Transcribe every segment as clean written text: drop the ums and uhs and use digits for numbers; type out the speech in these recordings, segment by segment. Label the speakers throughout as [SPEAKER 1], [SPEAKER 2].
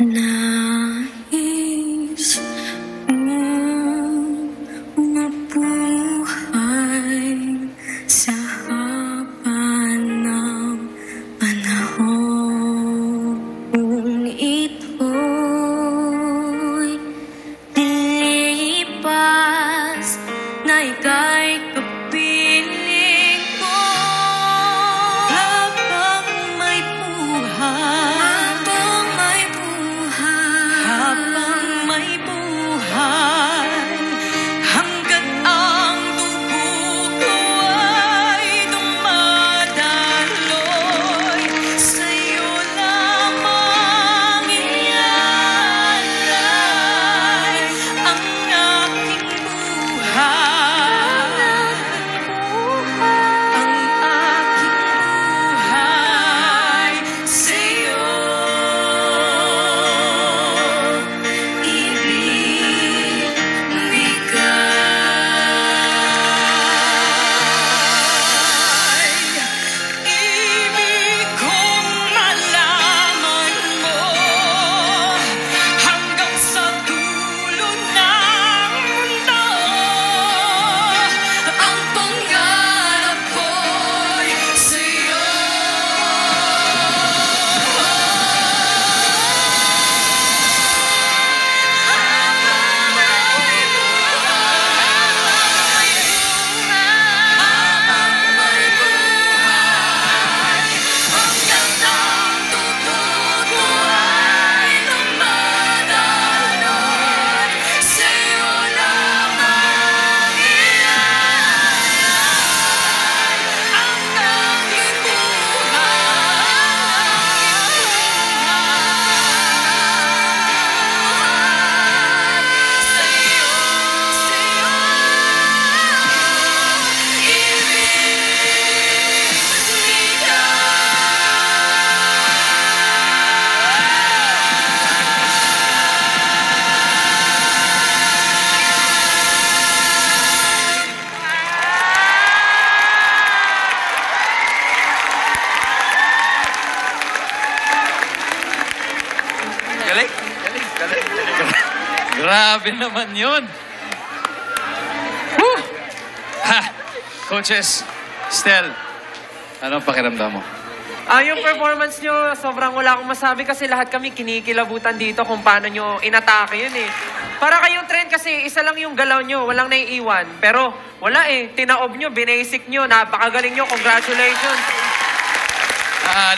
[SPEAKER 1] Nais mong mabuhay sa haba ng panahon. Kung ito'y lilipas na ika'y kapiling ko, habang may buhay, habang may buhay, hanggat ang dugo ko ay dumadaloy, sa'yo lamang ialay ang aking buhay, ang aking buhay sa'yo. Ibig kong malaman mo hanggang sa dulo ng mundo. Ang pangarap ko'y sa'yo. Hanggang ang dugo ko ay dumadaloy, sa'yo lamang ialay ang aking
[SPEAKER 2] Galing. Grabe naman yun. Woo! Ha! Coaches, Stel, anong pakiramdam mo?
[SPEAKER 3] Yung performance nyo, sobrang wala akong masabi kasi lahat kami kinikilabutan dito kung paano nyo inatake yun eh. Para kayong trend kasi isa lang yung galaw nyo, walang naiiwan. Pero wala eh, tinaob nyo, binasic nyo, napakagaling nyo, congratulations.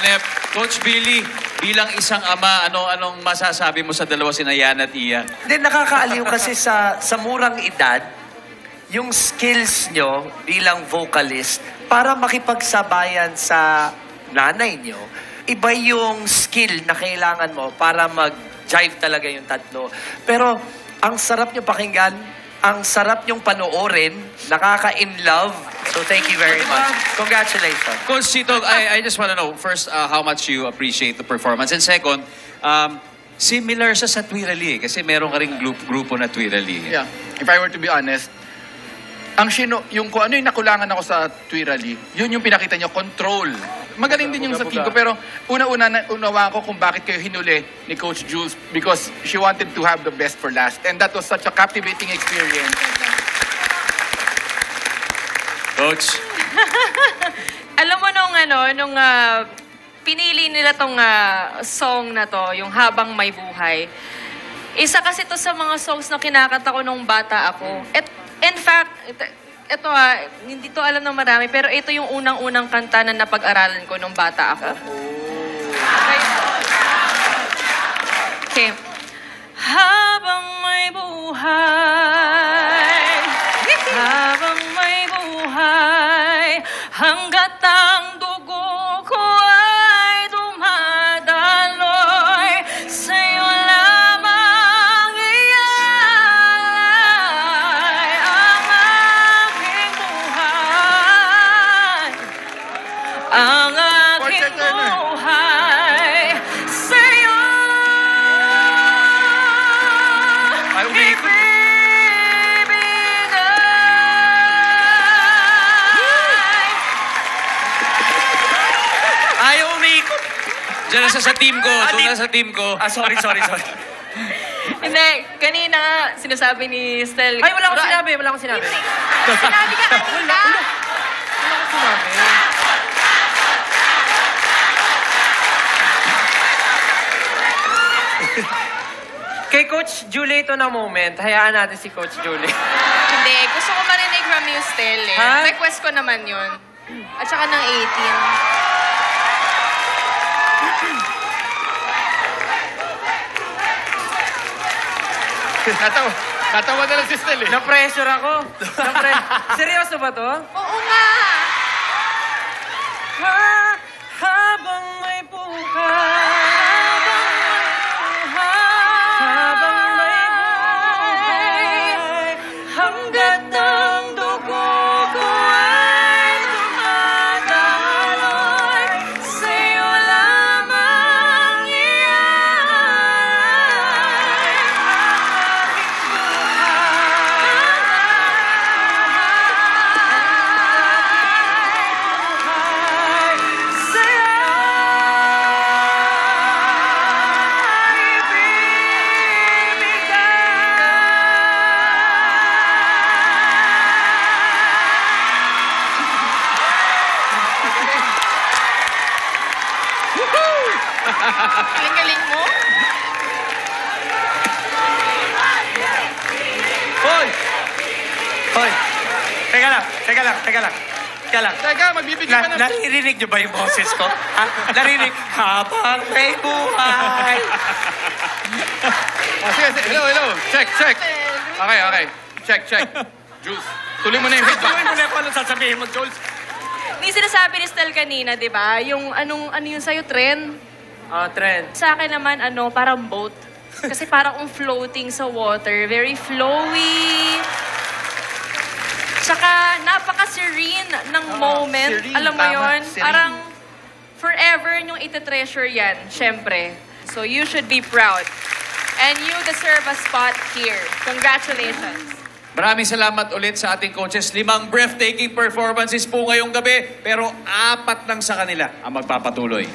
[SPEAKER 2] Nep, Coach Billy, bilang isang ama, anong masasabi mo sa dalawa sina Yan at Ian?
[SPEAKER 4] Hindi, nakakaaliw kasi sa murang edad, yung skills nyo bilang vocalist para makipagsabayan sa nanay nyo, iba yung skill na kailangan mo para mag-jive talaga yung tatlo. Pero ang sarap nyo pakinggan, ang sarap nyong panoorin, nakaka-in-love. So thank you very much. Congratulations.
[SPEAKER 2] Coach Chito, I just want to know, first, how much you appreciate the performance. And second, similar siya sa Twirali kasi meron ka ring grupo na Twirali.
[SPEAKER 5] Yeah. If I were to be honest, yung kung ano yung nakulangan ako sa Twirali, yun yung pinakita nyo, control. Magaling din yung sa Figo, pero unawa ko kung bakit kayo hinuli ni Coach Jules because she wanted to have the best for last. And that was such a captivating experience.
[SPEAKER 2] Coach?
[SPEAKER 6] Alam mo nung pinili nila tong song na to, yung Habang May Buhay, isa kasi to sa mga songs na kinakanta ko nung bata ako. In fact, ito hindi to alam ng marami, pero ito yung unang-unang kanta na napag-aralan ko nung bata ako. Okay. Habang may buhay, habang may buhay, hanggat ang dugo ko ay dumadaloy, sa'yo lamang ialay ang aking buhay, ang aking buhay sa'yo.
[SPEAKER 2] nasa sa team ko. Doon nasa team ko.
[SPEAKER 4] Sorry.
[SPEAKER 6] Hindi, kanina nga, sinasabi ni Stel.
[SPEAKER 3] Ay, wala akong sinabi.
[SPEAKER 6] Sinabi ka kanina.
[SPEAKER 3] Wala akong sinabi. Kay Coach Julie ito na moment. Hayaan natin si Coach Julie.
[SPEAKER 6] Hindi, gusto ko marinig from you, Stel eh.
[SPEAKER 3] Ha?
[SPEAKER 6] Request ko naman yun. At saka ng 18.
[SPEAKER 5] Natawa na lang si Stel eh.
[SPEAKER 3] Na-pressure ako. Seryoso ba to?
[SPEAKER 6] Oo nga!
[SPEAKER 3] Habang may buhay. Habang may buhay. Hanggat ang dugo ko ay dumadaloy. Sa'yo lamang
[SPEAKER 6] Galing-galing mo.
[SPEAKER 4] Hoy! Teka lang.
[SPEAKER 5] Teka, magbibigay pa ng...
[SPEAKER 4] Naririnig niyo ba yung boses ko? Ha? Narinig? Habang may buhay.
[SPEAKER 5] Sige. Hello. Check. Okay. Check. Jules, tuloy mo na yung feedback.
[SPEAKER 4] Tuloy mo na kung ano sasabihin mo, Jules.
[SPEAKER 6] Hindi sinasabi ni Stel kanina, di ba? Yung ano yun sa'yo, trend.
[SPEAKER 3] Trend.
[SPEAKER 6] Sa akin naman, parang boat. Kasi parang floating sa water. Very flowy. Tsaka, napaka-serene ng moment.
[SPEAKER 5] serene,
[SPEAKER 6] Alam mo
[SPEAKER 5] tama,
[SPEAKER 6] yon?
[SPEAKER 5] serene.
[SPEAKER 6] Parang forever nyong ite-treasure yan, syempre. So you should be proud. And you deserve a spot here. Congratulations.
[SPEAKER 2] Maraming salamat ulit sa ating coaches. 5 breathtaking performances po ngayong gabi, pero 4 lang sa kanila ang magpapatuloy.